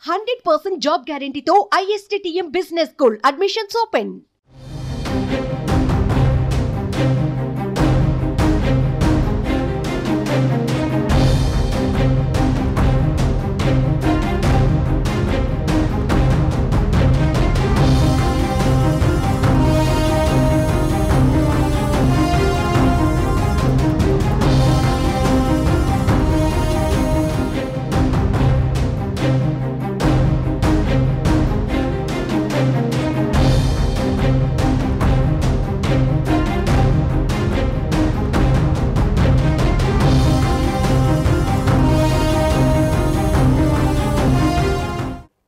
100% job guarantee to ISTTM Business School. Admissions open.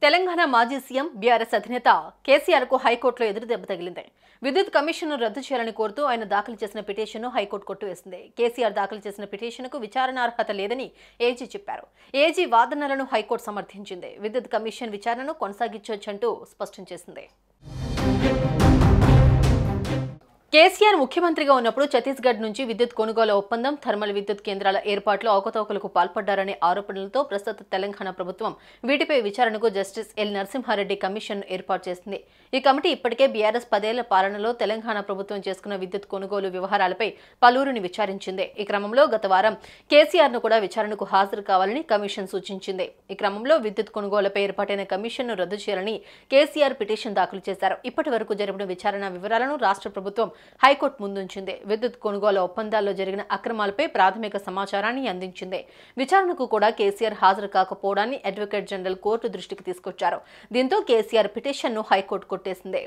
Telangana మాజీ CM BRS అధినేత కేసీఆర్ కు హైకోర్టులో ఎదురు దెబ్బ తగిలింది. విద్యుత్ కమిషన్ను రద్దు చేయాలని కోరుతూ ఆయన దాఖలు చేసిన పిటిషన్ను హైకోర్టు కొట్టివేసింది. కేసీఆర్ దాఖలు చేసిన పిటిషన్కు విచారణార్హత లేదని ఏజీ చెప్పారు. ఏజీ వాదనలను హైకోర్టు సమర్థించింది. విద్యుత్ కమిషన్ విచారణను కొనసాగించొచ్చంటూ స్పష్టం చేసింది. కేసీఆర్ ముఖ్యమంత్రిగా ఉన్నప్పుడు ఛత్తీస్గఢ్ నుంచి విద్యుత్ కొనుగోలు ఒప్పందం, థర్మల్ విద్యుత్ కేంద్రాల ఏర్పాట్లో అవకతవకలకు పాల్పడ్డారనే ఆరోపణలతో ప్రస్తుత తెలంగాణ ప్రభుత్వం వీటిపై విచారణకు జస్టిస్ ఎల్ నరసింహారెడ్డి కమిషన్ ఏర్పాటు చేసింది. ఈ కమిటీ ఇప్పటికే బీఆర్ఎస్ 10 ఏళ్ల పాలనలో తెలంగాణ ప్రభుత్వం చేసుకున్న విద్యుత్ కొనుగోలు వ్యవహారాలపై పలువురిని విచారించింది. ఈ క్రమంలో గత వారం కేసీఆర్ను కూడా విచారణకు హాజరు కావాలని కమిషన్ సూచించింది. ఈ క్రమంలో విద్యుత్ కొనుగోలుపై ఏర్పాటైన కమిషన్ను రద్దు చేయాలని కేసీఆర్ పిటిషన్ దాఖలు చేశారు. ఇప్పటి వరకు జరిపిన విచారణ వివరాలను రాష్ట్ర ప్రభుత్వం హైకోర్టు ముందుంచింది. విద్యుత్ కొనుగోలు ఒప్పందాల్లో జరిగిన అక్రమాలపై ప్రాథమిక సమాచారాన్ని అందించింది. విచారణకు కూడా కేసీఆర్ హాజరు కాకపోవడాన్ని అడ్వకేట్ జనరల్ కోర్టు దృష్టికి తీసుకొచ్చారు. దీంతో కేసీఆర్ పిటిషన్ను హైకోర్టు కొట్టేసింది.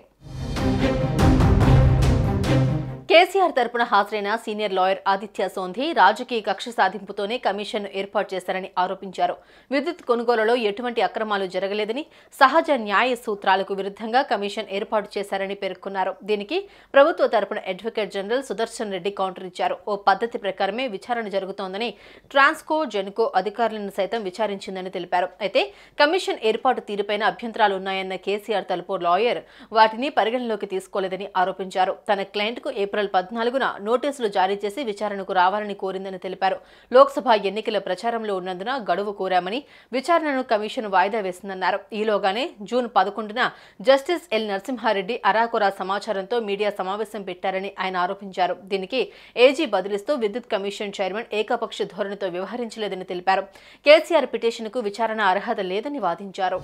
కేసీఆర్ తరపున హాజరైన సీనియర్ లాయర్ ఆదిత్య సోంధి రాజకీయ కక్ష సాధింపుతోనే కమిషన్ను ఏర్పాటు చేశారని ఆరోపించారు. విద్యుత్ కొనుగోలులో ఎటువంటి అక్రమాలు జరగలేదని, సహజ న్యాయ సూత్రాలకు విరుద్ధంగా కమిషన్ ఏర్పాటు చేశారని పేర్కొన్నారు. దీనికి ప్రభుత్వ తరపున advocate general Sudarshan Reddy counter ఇచ్చారు. ఓ పద్ధతి ప్రకారమే విచారణ జరుగుతోందని, ట్రాన్స్కో, జెన్కో అధికారులను సైతం విచారించిందని తెలిపారు. అయితే కమిషన్ ఏర్పాటు తీరుపైన అభ్యంతరాలున్నాయన్న కేసీఆర్ తరపు లాయర్ వాటిని పరిగణలోకి తీసుకోలేదని ఆరోపించారు. తన క్లయింట్కు ఏప్రిల్ 14న నోటీసులు జారీ చేసి విచారణకు రావాలని కోరిందని తెలిపారు. లోక్సభ ఎన్నికల ప్రచారంలో ఉన్నందున గడువు కోరామని, విచారణను కమిషన్ వాయిదా వేసిందన్నారు. ఈలోగానే జూన్ 11న జస్టిస్ ఎల్ నరసింహారెడ్డి అరాకొరా సమాచారంతో మీడియా సమావేశం పెట్టారని ఆయన ఆరోపించారు. దీనికి ఏజీ బదిలిస్తూ విద్యుత్ కమిషన్ చైర్మన్ ఏకపక్ష ధోరణితో వ్యవహరించలేదని తెలిపారు. కేసీఆర్ పిటిషన్కు విచారణ అర్హత లేదని వాదించారు.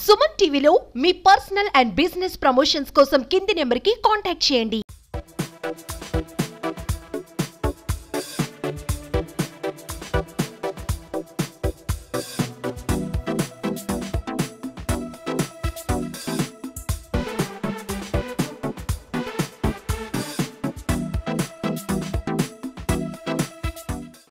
సుమన్ టీవీలో మీ పర్సనల్ అండ్ బిజినెస్ ప్రమోషన్స్ కోసం కింది నెంబర్కి కాంటాక్ట్ చేయండి.